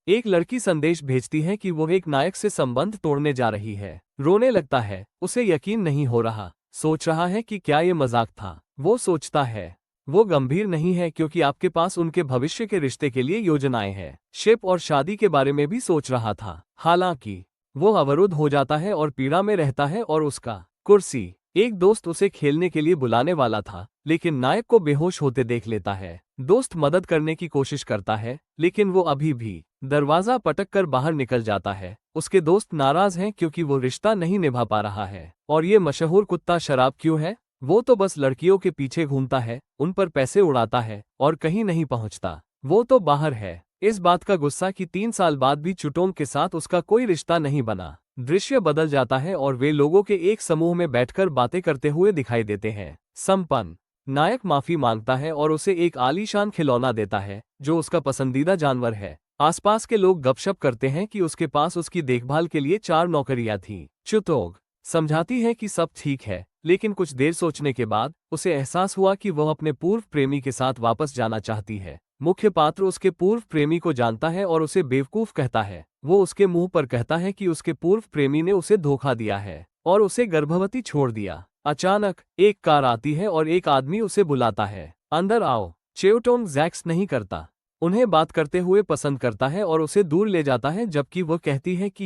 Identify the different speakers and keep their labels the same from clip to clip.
Speaker 1: एक लड़की संदेश भेजती है कि वो एक नायक से संबंध तोड़ने जा रही है। रोने लगता है, उसे यकीन नहीं हो रहा, सोच रहा है कि क्या ये मजाक था। वो सोचता है वो गंभीर नहीं है क्योंकि आपके पास उनके भविष्य के रिश्ते के लिए योजनाएं हैं। शिप और शादी के बारे में भी सोच रहा था। हालांकि वो अवरुद्ध हो जाता है और पीड़ा में रहता है और उसका कुर्सी। एक दोस्त उसे खेलने के लिए बुलाने वाला था, लेकिन नायक को बेहोश होते देख लेता है। दोस्त मदद करने की कोशिश करता है, लेकिन वो अभी भी दरवाजा पटक कर बाहर निकल जाता है। उसके दोस्त नाराज हैं क्योंकि वो रिश्ता नहीं निभा पा रहा है। और ये मशहूर कुत्ता शराब क्यों है? वो तो बस लड़कियों के पीछे घूमता है, उन पर पैसे उड़ाता है और कहीं नहीं पहुंचता। वो तो बाहर है। इस बात का गुस्सा कि 3 साल बाद भी चुटोंग के साथ उसका कोई रिश्ता नहीं बना। दृश्य बदल जाता है और वे लोगों के एक समूह में बैठकर बातें करते हुए दिखाई देते हैं। संपन्न नायक माफी मांगता है और उसे एक आलीशान खिलौना देता है जो उसका पसंदीदा जानवर है। आसपास के लोग गपशप करते हैं कि उसके पास उसकी देखभाल के लिए 4 नौकरियां थीं। चुतोग समझाती है कि सब ठीक है, लेकिन कुछ देर सोचने के बाद उसे एहसास हुआ कि वह अपने पूर्व प्रेमी के साथ वापस जाना चाहती है। मुख्य पात्र उसके पूर्व प्रेमी को जानता है और उसे बेवकूफ कहता है। वो उसके मुंह पर कहता है कि उसके पूर्व प्रेमी ने उसे धोखा दिया है और उसे गर्भवती छोड़ दिया। अचानक एक कार आती है और एक आदमी उसे बुलाता है, अंदर आओ। चेओटोंग जैक्स नहीं करता, उन्हें बात करते हुए पसंद करता है और उसे दूर ले जाता है, जबकि वो कहती है कि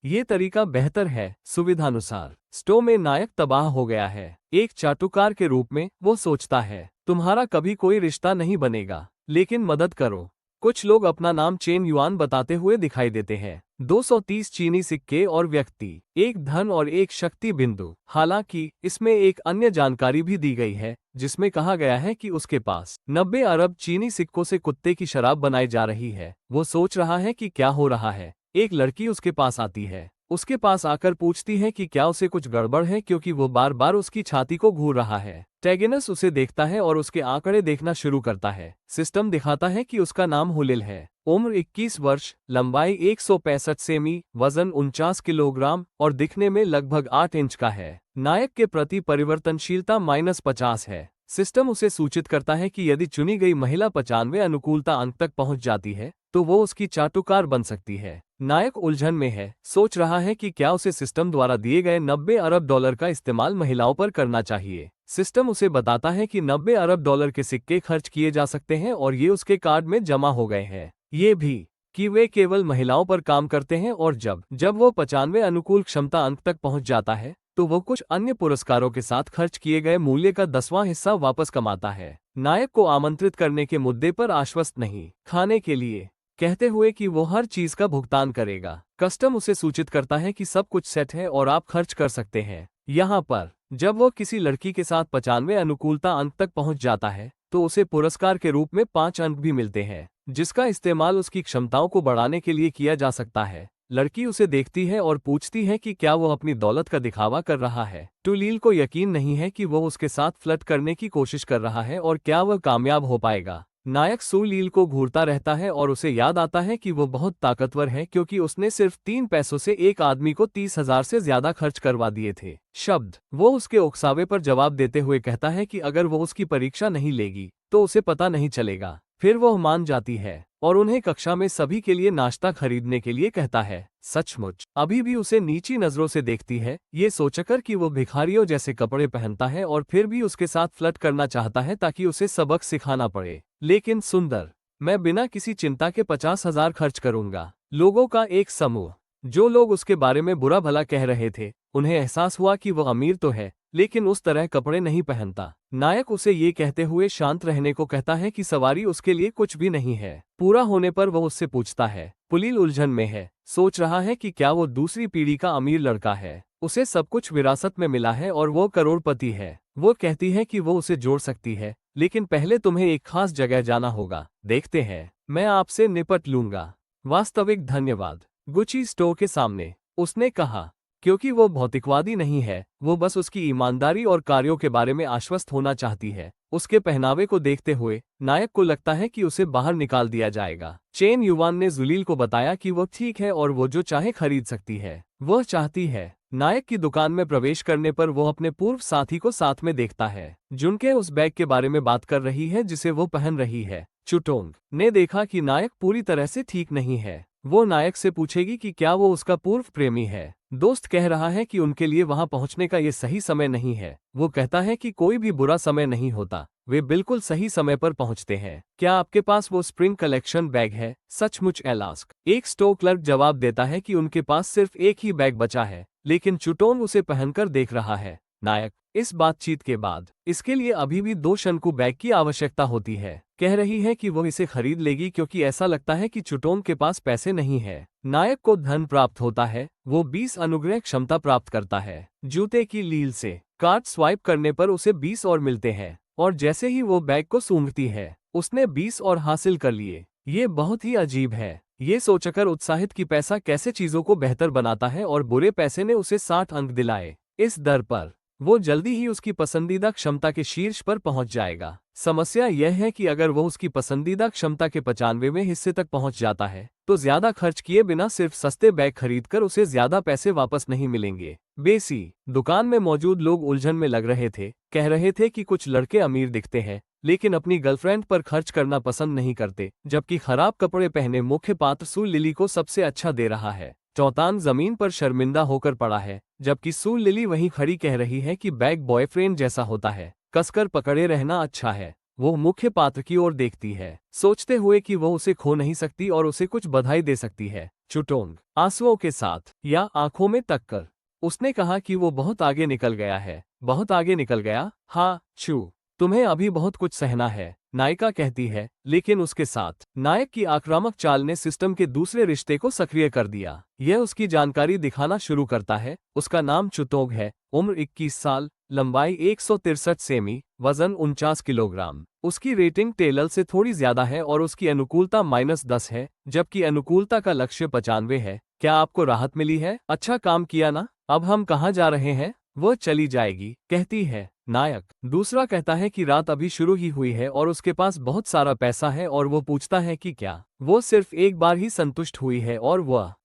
Speaker 1: ये तरीका बेहतर है। सुविधानुसार स्टो में नायक तबाह हो गया है। एक चाटुकार के रूप में वो सोचता है तुम्हारा कभी कोई रिश्ता नहीं बनेगा, लेकिन मदद करो। कुछ लोग अपना नाम चेन युआन बताते हुए दिखाई देते हैं। 230 चीनी सिक्के और व्यक्ति, एक धन और एक शक्ति बिंदु। हालांकि इसमें एक अन्य जानकारी भी दी गई है जिसमें कहा गया है कि उसके पास 90 अरब चीनी सिक्कों से कुत्ते की शराब बनाई जा रही है। वो सोच रहा है कि क्या हो रहा है। एक लड़की उसके पास आती है, उसके पास आकर पूछती है कि क्या उसे कुछ गड़बड़ है क्योंकि वो बार बार उसकी छाती को घूर रहा है। टैगेनस उसे देखता है और उसके आंकड़े देखना शुरू करता है। सिस्टम दिखाता है कि उसका नाम हुलिल है। उम्र 21 वर्ष, लंबाई 165 सेमी, वजन 49 किलोग्राम और दिखने में लगभग 8 इंच का है। नायक के प्रति परिवर्तनशीलता -50 है। सिस्टम उसे सूचित करता है कि यदि चुनी गई महिला 95 अनुकूलता अंक तक पहुंच जाती है तो वो उसकी चाटुकार बन सकती है। नायक उलझन में है, सोच रहा है कि क्या उसे सिस्टम द्वारा दिए गए 90 अरब डॉलर का इस्तेमाल महिलाओं पर करना चाहिए। सिस्टम उसे बताता है कि 90 अरब डॉलर के सिक्के खर्च किए जा सकते हैं और ये उसके कार्ड में जमा हो गए हैं। ये भी कि वे केवल महिलाओं पर काम करते हैं और जब जब वो 95 अनुकूल क्षमता अंक तक पहुंच जाता है तो वो कुछ अन्य पुरस्कारों के साथ खर्च किए गए मूल्य का 10वां हिस्सा वापस कमाता है। नायक को आमंत्रित करने के मुद्दे पर आश्वस्त नहीं खाने के लिए कहते हुए कि वो हर चीज का भुगतान करेगा। कस्टम उसे सूचित करता है कि सब कुछ सेट है और आप खर्च कर सकते हैं। यहाँ पर जब वो किसी लड़की के साथ 95 अनुकूलता अंक तक पहुंच जाता है तो उसे पुरस्कार के रूप में 5 अंक भी मिलते हैं, जिसका इस्तेमाल उसकी क्षमताओं को बढ़ाने के लिए किया जा सकता है। लड़की उसे देखती है और पूछती है कि क्या वो अपनी दौलत का दिखावा कर रहा है। टुलील को यकीन नहीं है कि वो उसके साथ फ्लर्ट करने की कोशिश कर रहा है और क्या वह कामयाब हो पाएगा। नायक सुलील को घूरता रहता है और उसे याद आता है कि वो बहुत ताकतवर है क्योंकि उसने सिर्फ 3 पैसों से एक आदमी को 30,000 से ज्यादा खर्च करवा दिए थे। शब्द वो उसके उकसावे पर जवाब देते हुए कहता है कि अगर वो उसकी परीक्षा नहीं लेगी तो उसे पता नहीं चलेगा। फिर वह मान जाती है और उन्हें कक्षा में सभी के लिए नाश्ता खरीदने के लिए कहता है। सचमुच अभी भी उसे नीची नजरों से देखती है, ये सोचकर कि वो भिखारियों जैसे कपड़े पहनता है और फिर भी उसके साथ फ्लर्ट करना चाहता है ताकि उसे सबक सिखाना पड़े। लेकिन सुंदर, मैं बिना किसी चिंता के 50,000 खर्च करूंगा। लोगों का एक समूह, जो लोग उसके बारे में बुरा भला कह रहे थे, उन्हें एहसास हुआ कि वह अमीर तो है लेकिन उस तरह कपड़े नहीं पहनता। नायक उसे ये कहते हुए शांत रहने को कहता है कि सवारी उसके लिए कुछ भी नहीं है। पूरा होने पर वह उससे पूछता है। पुलील उलझन में है, सोच रहा है कि क्या वो दूसरी पीढ़ी का अमीर लड़का है। उसे सब कुछ विरासत में मिला है और वो करोड़पति है। वो कहती है कि वो उसे जोड़ सकती है, लेकिन पहले तुम्हें एक खास जगह जाना होगा। देखते हैं, मैं आपसे निपट लूंगा। वास्तविक धन्यवाद। गुची स्टोर के सामने उसने कहा, क्योंकि वो भौतिकवादी नहीं है, वो बस उसकी ईमानदारी और कार्यों के बारे में आश्वस्त होना चाहती है। उसके पहनावे को देखते हुए नायक को लगता है कि उसे बाहर निकाल दिया जाएगा। चेन युवान ने जुलील को बताया कि वो ठीक है और वो जो चाहे खरीद सकती है। वह चाहती है। नायक की दुकान में प्रवेश करने पर वो अपने पूर्व साथी को साथ में देखता है। जुनके उस बैग के बारे में बात कर रही है जिसे वो पहन रही है। चुटोंग ने देखा कि नायक पूरी तरह से ठीक नहीं है। वो नायक से पूछेगी कि क्या वो उसका पूर्व प्रेमी है। दोस्त कह रहा है कि उनके लिए वहां पहुंचने का ये सही समय नहीं है। वो कहता है कि कोई भी बुरा समय नहीं होता, वे बिल्कुल सही समय पर पहुंचते हैं। क्या आपके पास वो स्प्रिंग कलेक्शन बैग है? सचमुच एलास्क। एक स्टोर क्लर्क जवाब देता है कि उनके पास सिर्फ एक ही बैग बचा है, लेकिन चुटोंग उसे पहनकर देख रहा है। नायक, इस बातचीत के बाद इसके लिए अभी भी 2 शंकु बैग की आवश्यकता होती है। कह रही है कि वो इसे खरीद लेगी क्योंकि ऐसा लगता है कि चुटोंग के पास पैसे नहीं है। नायक को धन प्राप्त होता है, वो 20 अनुग्रह क्षमता प्राप्त करता है। जूते की लील से कार्ड स्वाइप करने पर उसे 20 और मिलते हैं, और जैसे ही वो बैग को सूंघती है, उसने 20 और हासिल कर लिए। ये बहुत ही अजीब है। ये सोचकर उत्साहित कि पैसा कैसे चीजों को बेहतर बनाता है, और बुरे पैसे ने उसे 60 अंक दिलाए। इस दर पर वो जल्दी ही उसकी पसंदीदा क्षमता के शीर्ष पर पहुंच जाएगा। समस्या यह है कि अगर वो उसकी पसंदीदा क्षमता के 95वें हिस्से तक पहुंच जाता है, तो ज्यादा खर्च किए बिना सिर्फ सस्ते बैग खरीदकर उसे ज्यादा पैसे वापस नहीं मिलेंगे। बेसी दुकान में मौजूद लोग उलझन में लग रहे थे। कह रहे थे कि कुछ लड़के अमीर दिखते हैं, लेकिन अपनी गर्लफ्रेंड पर खर्च करना पसंद नहीं करते, जबकि खराब कपड़े पहने मुख्य पात्र सू लिली को सबसे अच्छा दे रहा है। चौतान जमीन पर शर्मिंदा होकर पड़ा है, जबकि सू लिली वहीं खड़ी कह रही है कि बैग बॉयफ्रेंड जैसा होता है, कसकर पकड़े रहना अच्छा है। वो मुख्य पात्र की ओर देखती है, सोचते हुए कि वो उसे खो नहीं सकती और उसे कुछ बधाई दे सकती है। चुटोंग आंसुओं के साथ या आंखों में तक कर उसने कहा कि वो बहुत आगे निकल गया है। बहुत आगे निकल गया? हाँ चू, तुम्हें अभी बहुत कुछ सहना है, नायिका कहती है। लेकिन उसके साथ नायक की आक्रामक चाल ने सिस्टम के दूसरे रिश्ते को सक्रिय कर दिया। यह उसकी जानकारी दिखाना शुरू करता है। उसका नाम चुतोग है, उम्र 21 साल, लंबाई 163 सेमी, वजन 49 किलोग्राम। उसकी रेटिंग टेलल से थोड़ी ज्यादा है और उसकी अनुकूलता -10 है, जबकि अनुकूलता का लक्ष्य 95 है। क्या आपको राहत मिली है? अच्छा काम किया ना। अब हम कहाँ जा रहे हैं? वो चली जाएगी, कहती है। नायक दूसरा कहता है कि रात अभी शुरू ही हुई है और उसके पास बहुत सारा पैसा है, और वो पूछता है कि क्या वो सिर्फ एक बार ही संतुष्ट हुई है, और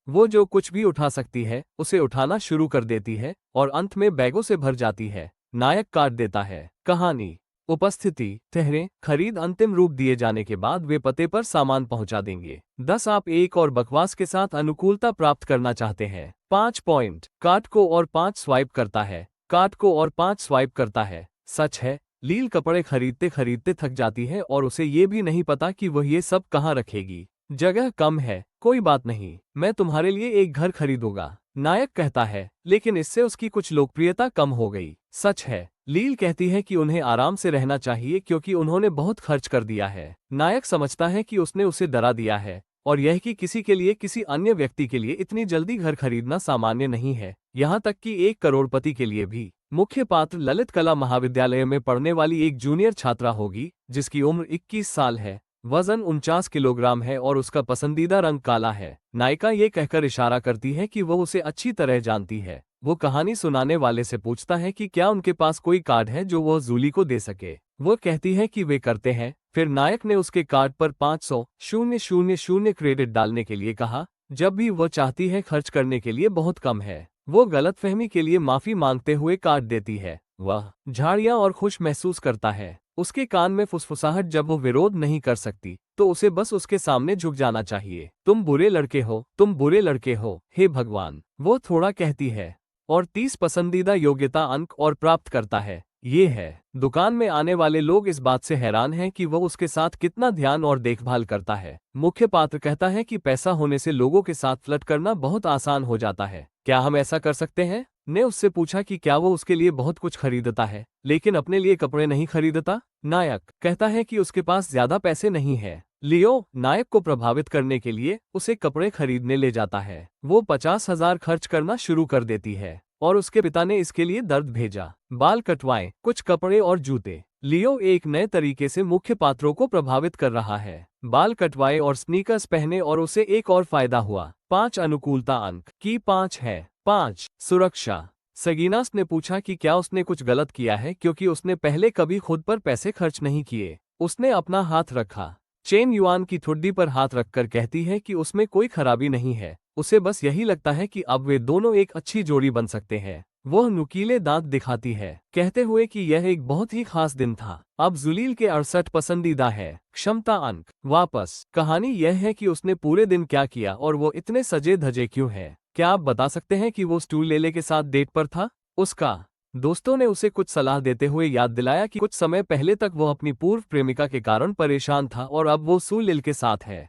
Speaker 1: वो जो कुछ भी उठा सकती है उसे उठाना शुरू कर देती है और अंत में बैगों से भर जाती है। नायक काट देता है। कहानी उपस्थिति ठहरे, खरीद अंतिम रूप दिए जाने के बाद वे पते पर सामान पहुंचा देंगे। 10 आप एक और बकवास के साथ अनुकूलता प्राप्त करना चाहते हैं। 5 पॉइंट कार्ड को और 5 स्वाइप करता है। कार्ड को और 5 स्वाइप करता है। सच है, लील कपड़े खरीदते खरीदते थक जाती है और उसे ये भी नहीं पता कि वह ये सब कहाँ रखेगी। जगह कम है, कोई बात नहीं, मैं तुम्हारे लिए एक घर खरीदूंगा, नायक कहता है। लेकिन इससे उसकी कुछ लोकप्रियता कम हो गई। सच है, लील कहती है कि उन्हें आराम से रहना चाहिए क्योंकि उन्होंने बहुत खर्च कर दिया है। नायक समझता है कि उसने उसे डरा दिया है, और यह कि किसी के लिए, किसी अन्य व्यक्ति के लिए इतनी जल्दी घर खरीदना सामान्य नहीं है, यहाँ तक कि एक करोड़पति के लिए भी। मुख्य पात्र ललित कला महाविद्यालय में पढ़ने वाली एक जूनियर छात्रा होगी, जिसकी उम्र 21 साल है, वजन 49 किलोग्राम है और उसका पसंदीदा रंग काला है। नायिका ये कहकर इशारा करती है कि वो उसे अच्छी तरह जानती है। वो कहानी सुनाने वाले से पूछता है कि क्या उनके पास कोई कार्ड है जो वो जूली को दे सके। वो कहती है कि वे करते हैं। फिर नायक ने उसके कार्ड पर 500,000 क्रेडिट डालने के लिए कहा, जब भी वो चाहती है खर्च करने के लिए बहुत कम है। वो गलतफहमी के लिए माफी मांगते हुए कार्ड देती है। वह झाड़ियां और खुश महसूस करता है। उसके कान में फुसफुसाहट, जब वो विरोध नहीं कर सकती तो उसे बस उसके सामने झुक जाना चाहिए। तुम बुरे लड़के हो, तुम बुरे लड़के हो, हे भगवान, वो थोड़ा कहती है, और 30 पसंदीदा योग्यता अंक और प्राप्त करता है। ये है, दुकान में आने वाले लोग इस बात से हैरान हैं कि वह उसके साथ कितना ध्यान और देखभाल करता है। मुख्य पात्र कहता है कि पैसा होने से लोगों के साथ फ्लर्ट करना बहुत आसान हो जाता है। क्या हम ऐसा कर सकते हैं? ने उससे पूछा कि क्या वो उसके लिए बहुत कुछ खरीदता है, लेकिन अपने लिए कपड़े नहीं खरीदता। नायक कहता है कि उसके पास ज्यादा पैसे नहीं है। लियो नायक को प्रभावित करने के लिए उसे कपड़े खरीदने ले जाता है। वो 50,000 खर्च करना शुरू कर देती है, और उसके पिता ने इसके लिए दर्द भेजा। बाल कटवाएं, कुछ कपड़े और जूते। लियो एक नए तरीके से मुख्य पात्रों को प्रभावित कर रहा है। बाल कटवाए और स्नीकर्स पहने, और उसे एक और फायदा हुआ। 5 अनुकूलता अंक की 5 है। 5 सुरक्षा। सगीनास ने पूछा कि क्या उसने कुछ गलत किया है, क्योंकि उसने पहले कभी खुद पर पैसे खर्च नहीं किए। उसने अपना हाथ रखा। चेन युआन की ठुड्डी पर हाथ रखकर कहती है कि उसमें कोई खराबी नहीं है, उसे बस यही लगता है कि अब वे दोनों एक अच्छी जोड़ी बन सकते हैं। वह नुकीले दांत दिखाती है, कहते हुए कि यह एक बहुत ही खास दिन था। अब जुलील के 68 पसंदीदा है क्षमता अंक। वापस कहानी यह है कि उसने पूरे दिन क्या किया और वो इतने सजे धजे क्यों है। क्या आप बता सकते हैं कि वो स्टूल लेले के साथ डेट पर था? उसका दोस्तों ने उसे कुछ सलाह देते हुए याद दिलाया कि कुछ समय पहले तक वो अपनी पूर्व प्रेमिका के कारण परेशान था और अब वो सुलील के साथ है।